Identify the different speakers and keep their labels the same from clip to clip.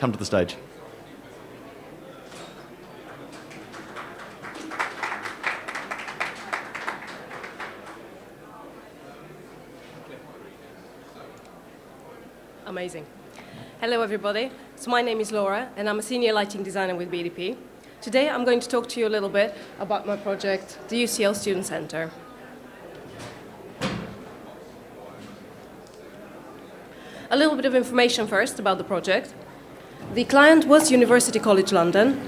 Speaker 1: come to the stage.
Speaker 2: Amazing. Hello, everybody. So my name is Lora, and I'm a senior lighting designer with BDP. Today, I'm going to talk to you a little bit about my project, the UCL Student Centre. A little bit of information first about the project. The client was University College London.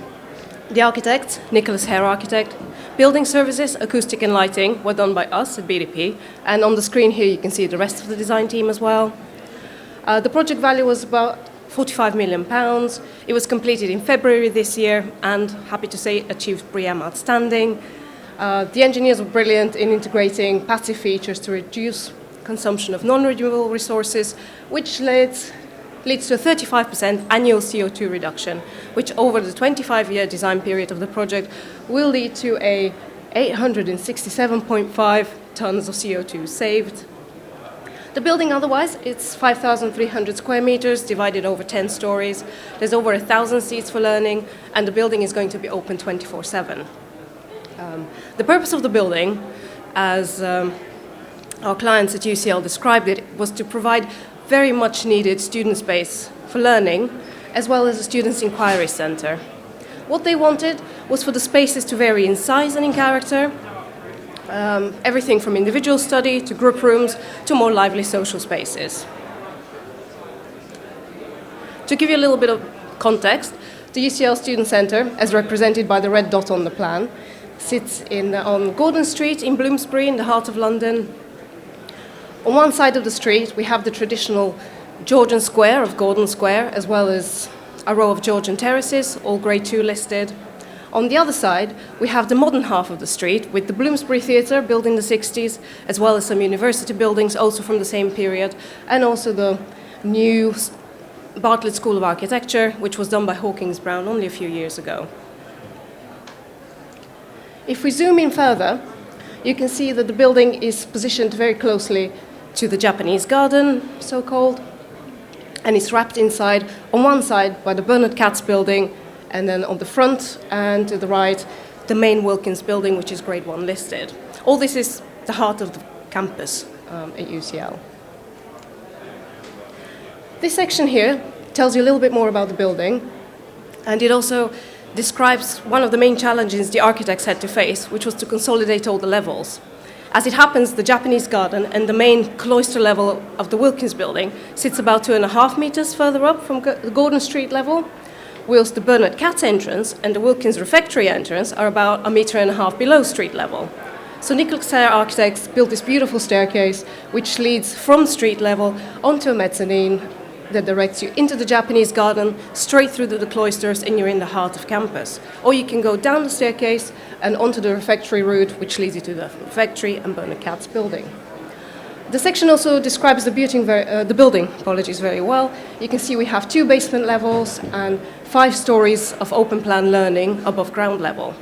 Speaker 2: The architect, Nicholas Hare Architect. Building services, acoustic and lighting were done by us at BDP. And on the screen here, you can see the rest of the design team as well. The project value was about £45 million. It was completed in February this year and, happy to say, achieved BREEAM Outstanding. The engineers were brilliant in integrating passive features to reduce consumption of non-renewable resources, which leads to a 35% annual CO2 reduction, which over the 25-year design period of the project will lead to a 867.5 tons of CO2 saved. The building otherwise, it's 5,300 square meters divided over 10 stories. There's over 1,000 seats for learning, and the building is going to be open 24/7. The purpose of the building, as our clients at UCL described it, was to provide very much needed student space for learning, as well as a students' inquiry center. What they wanted was for the spaces to vary in size and in character, everything from individual study to group rooms to more lively social spaces. To give you a little bit of context, the UCL Student Centre, as represented by the red dot on the plan, sits on Gordon Street in Bloomsbury in the heart of London. On one side of the street, we have the traditional Georgian Square of Gordon Square, as well as a row of Georgian terraces, all Grade 2 listed. On the other side, we have the modern half of the street with the Bloomsbury Theatre built in the 60s, as well as some university buildings also from the same period, and also the new Bartlett School of Architecture, which was done by Hawkins Brown only a few years ago. If we zoom in further, you can see that the building is positioned very closely to the Japanese garden, so-called, and it's wrapped inside, on one side, by the Bernard Katz building, and then on the front and to the right, the main Wilkins building, which is Grade 1 listed. All this is the heart of the campus at UCL. This section here tells you a little bit more about the building, and it also describes one of the main challenges the architects had to face, which was to consolidate all the levels. As it happens, the Japanese garden and the main cloister level of the Wilkins building sits about 2.5 meters further up from the Gordon Street level, whilst the Bernard Katz entrance and the Wilkins refectory entrance are about 1.5 meters below street level. So Nicholas Hare Architects built this beautiful staircase which leads from street level onto a mezzanine that directs you into the Japanese garden, straight through the cloisters, and you're in the heart of campus. Or you can go down the staircase and onto the refectory route, which leads you to the refectory and Bernard Katz building. The section also describes the building very well. You can see we have 2 basement levels and 5 stories of open plan learning above ground level.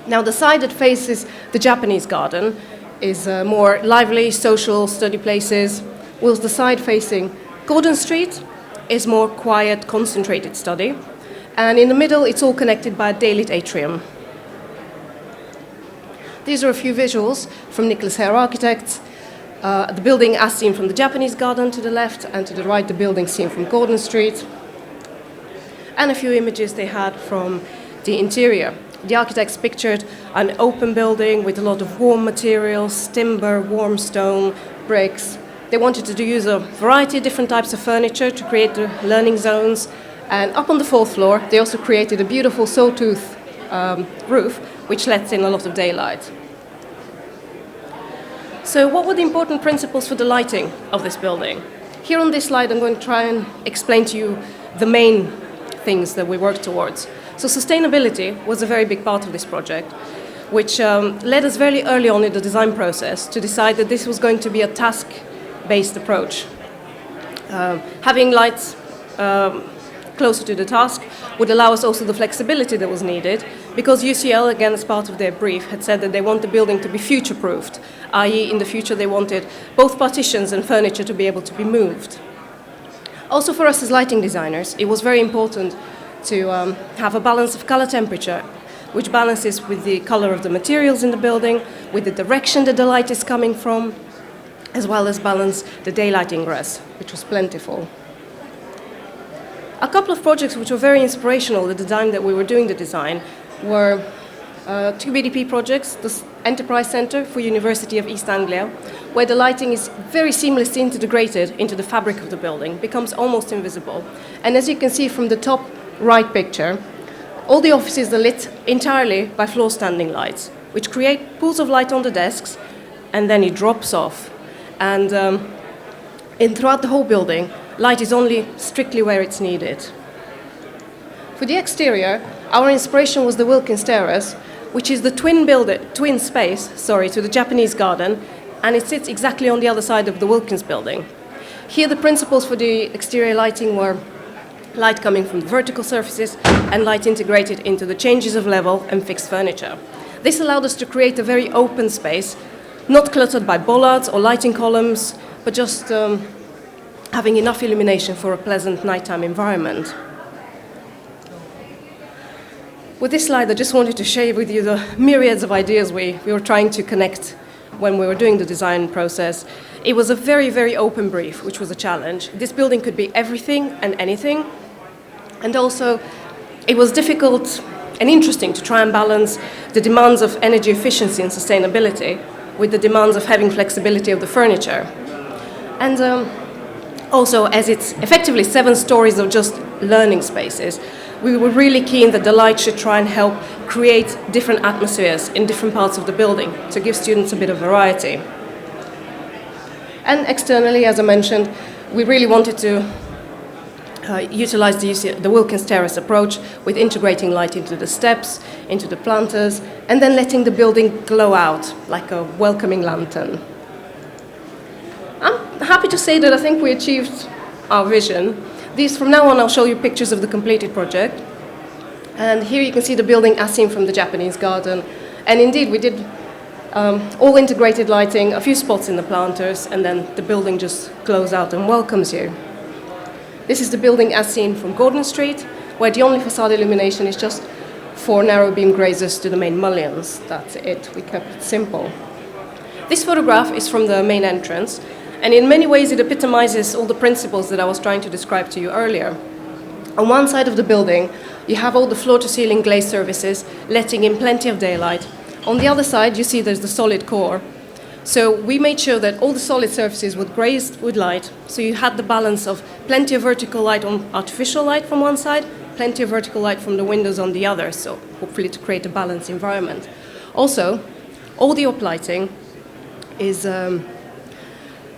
Speaker 2: Now, the side that faces the Japanese garden is more lively social study places, whilst the side facing Gordon Street is more quiet, concentrated study. And in the middle, it's all connected by a daylit atrium. These are a few visuals from Nicholas Hare Architects. The building as seen from the Japanese garden to the left, and to the right, the building seen from Gordon Street. And a few images they had from the interior. The architects pictured an open building with a lot of warm materials, timber, warm stone, bricks. They wanted to use a variety of different types of furniture to create the learning zones. And up on the 4th floor, they also created a beautiful sawtooth roof, which lets in a lot of daylight. So what were the important principles for the lighting of this building? Here on this slide, I'm going to try and explain to you the main things that we worked towards. So sustainability was a very big part of this project, which led us very early on in the design process to decide that this was going to be a task-based approach. Having lights closer to the task would allow us also the flexibility that was needed, because UCL, again, as part of their brief, had said that they want the building to be future-proofed, i.e. in the future they wanted both partitions and furniture to be able to be moved. Also for us as lighting designers, it was very important to have a balance of color temperature, which balances with the color of the materials in the building, with the direction that the light is coming from, as well as balance the daylight ingress, which was plentiful. A couple of projects which were very inspirational at the time that we were doing the design were two BDP projects, the Enterprise Centre for University of East Anglia, where the lighting is very seamlessly integrated into the fabric of the building, becomes almost invisible. And as you can see from the top right picture, all the offices are lit entirely by floor standing lights, which create pools of light on the desks, and then it drops off. And throughout the whole building, light is only strictly where it's needed. For the exterior, our inspiration was the Wilkins Terrace, which is the twin space to the Japanese garden, and it sits exactly on the other side of the Wilkins building. Here the principles for the exterior lighting were light coming from the vertical surfaces and light integrated into the changes of level and fixed furniture. This allowed us to create a very open space, not cluttered by bollards or lighting columns, but just having enough illumination for a pleasant nighttime environment. With this slide, I just wanted to share with you the myriads of ideas we were trying to connect when we were doing the design process. It was a very, very open brief, which was a challenge. This building could be everything and anything. And also, it was difficult and interesting to try and balance the demands of energy efficiency and sustainability with the demands of having flexibility of the furniture. And also, as it's effectively 7 stories of just learning spaces, we were really keen that the light should try and help create different atmospheres in different parts of the building to give students a bit of variety. And externally, as I mentioned, we really wanted to utilize the Wilkins Terrace approach with integrating light into the steps, into the planters, and then letting the building glow out like a welcoming lantern. I'm happy to say that I think we achieved our vision. From now on, I'll show you pictures of the completed project. And here you can see the building as seen from the Japanese garden. And indeed, we did all integrated lighting, a few spots in the planters, and then the building just glows out and welcomes you. This is the building as seen from Gordon Street, where the only facade illumination is just 4 narrow beam grazers to the main mullions. That's it. We kept it simple. This photograph is from the main entrance, and in many ways it epitomizes all the principles that I was trying to describe to you earlier. On one side of the building, you have all the floor-to-ceiling glazed surfaces, letting in plenty of daylight. On the other side, you see there's the solid core. So we made sure that all the solid surfaces were glazed with light, so you had the balance of plenty of vertical light on artificial light from one side, plenty of vertical light from the windows on the other, so hopefully to create a balanced environment. Also, all the uplighting is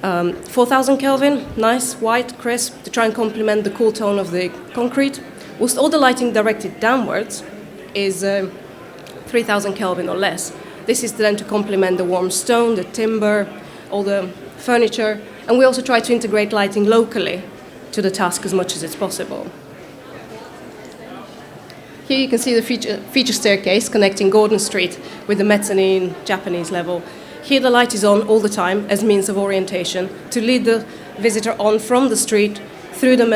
Speaker 2: 4,000 Kelvin, nice, white, crisp, to try and complement the cool tone of the concrete, whilst all the lighting directed downwards is 3,000 Kelvin or less. This is then to complement the warm stone, the timber, all the furniture, and we also try to integrate lighting locally to the task as much as it's possible. Here you can see the feature staircase connecting Gordon Street with the mezzanine Japanese level. Here the light is on all the time as means of orientation to lead the visitor on from the street through the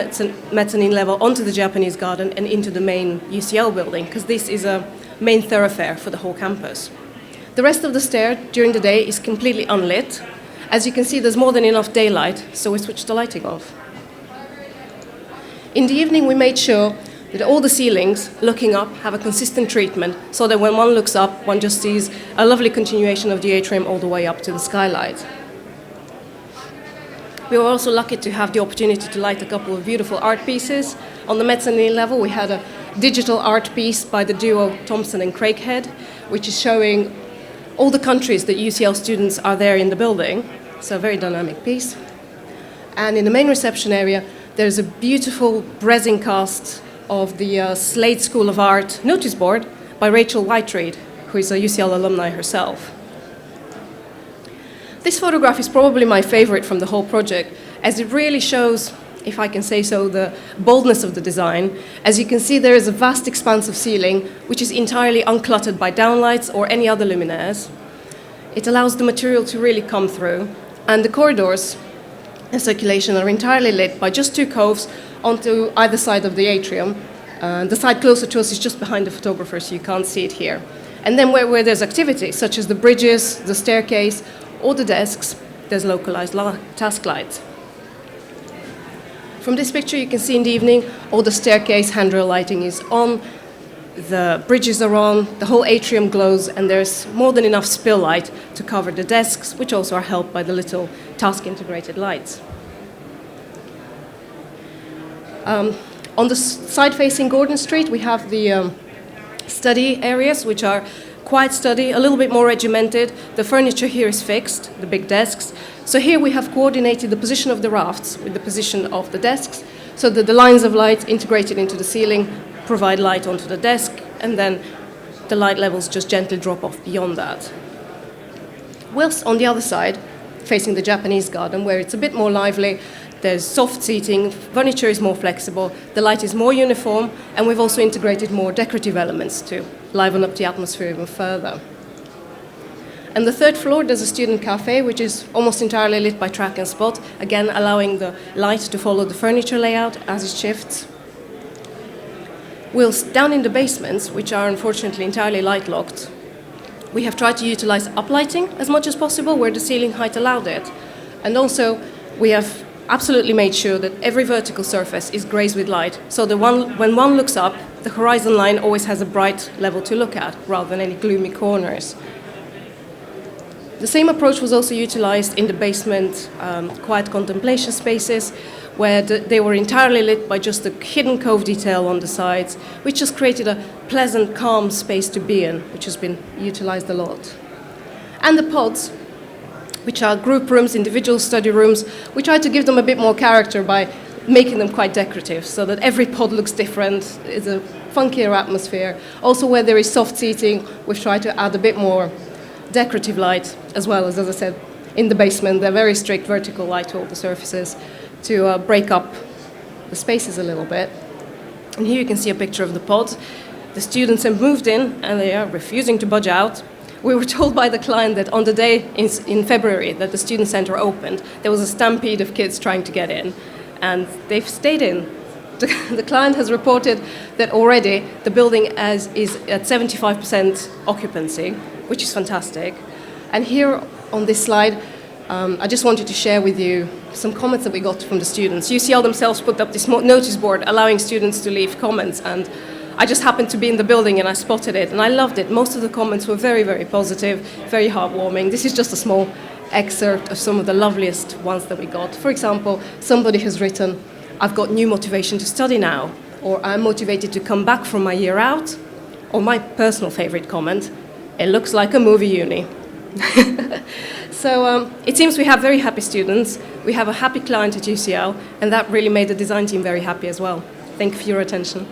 Speaker 2: mezzanine level onto the Japanese garden and into the main UCL building, because this is a main thoroughfare for the whole campus. The rest of the stair during the day is completely unlit. As you can see, there's more than enough daylight, so we switched the lighting off. In the evening, we made sure that all the ceilings looking up have a consistent treatment, so that when one looks up, one just sees a lovely continuation of the atrium all the way up to the skylight. We were also lucky to have the opportunity to light a couple of beautiful art pieces. On the mezzanine level, we had a digital art piece by the duo Thompson and Craighead, which is showing all the countries that UCL students are there in the building. So a very dynamic piece. And in the main reception area, there's a beautiful resin cast of the Slade School of Art notice board by Rachel Whiteread, who is a UCL alumni herself. This photograph is probably my favorite from the whole project, as it really shows, if I can say so, the boldness of the design. As you can see, there is a vast expanse of ceiling, which is entirely uncluttered by downlights or any other luminaires. It allows the material to really come through, and the corridors and circulation are entirely lit by just two coves onto either side of the atrium. The side closer to us is just behind the photographer, so you can't see it here. And then where there's activity, such as the bridges, the staircase, or the desks, there's localized task lights. From this picture, you can see in the evening, all the staircase handrail lighting is on, the bridges are on, the whole atrium glows, and there's more than enough spill light to cover the desks, which also are helped by the little task-integrated lights. On the side facing Gordon Street, we have the study areas, which are quiet study, a little bit more regimented. The furniture here is fixed, the big desks. So here we have coordinated the position of the rafts with the position of the desks, so that the lines of light integrated into the ceiling provide light onto the desk, and then the light levels just gently drop off beyond that. Whilst on the other side, facing the Japanese garden, where it's a bit more lively, there's soft seating, furniture is more flexible, the light is more uniform, and we've also integrated more decorative elements to liven up the atmosphere even further. And the third floor, there's a student cafe, which is almost entirely lit by track and spot, again allowing the light to follow the furniture layout as it shifts. Whilst down in the basements, which are unfortunately entirely light-locked, we have tried to utilize uplighting as much as possible where the ceiling height allowed it. And also, we have absolutely made sure that every vertical surface is grazed with light, so that when one looks up, the horizon line always has a bright level to look at, rather than any gloomy corners. The same approach was also utilized in the basement quiet contemplation spaces, where they were entirely lit by just a hidden cove detail on the sides, which just created a pleasant, calm space to be in, which has been utilized a lot. And the pods, which are group rooms, individual study rooms, we tried to give them a bit more character by making them quite decorative, so that every pod looks different, it's a funkier atmosphere. Also, where there is soft seating, we've tried to add a bit more decorative light, as well as I said, in the basement, they're very strict vertical light to all the surfaces to break up the spaces a little bit. And here you can see a picture of the pod. The students have moved in, and they are refusing to budge out. We were told by the client that on the day in February that the student center opened, there was a stampede of kids trying to get in, and they've stayed in. The client has reported that already the building is at 75% occupancy, which is fantastic. And here on this slide, I just wanted to share with you some comments that we got from the students. UCL themselves put up this notice board allowing students to leave comments, and I just happened to be in the building and I spotted it, and I loved it. Most of the comments were very, very positive, very heartwarming. This is just a small excerpt of some of the loveliest ones that we got. For example, somebody has written, "I've got new motivation to study now," or "I'm motivated to come back from my year out," or my personal favorite comment, "It looks like a movie uni." So it seems we have very happy students, we have a happy client at UCL, and that really made the design team very happy as well. Thank you for your attention.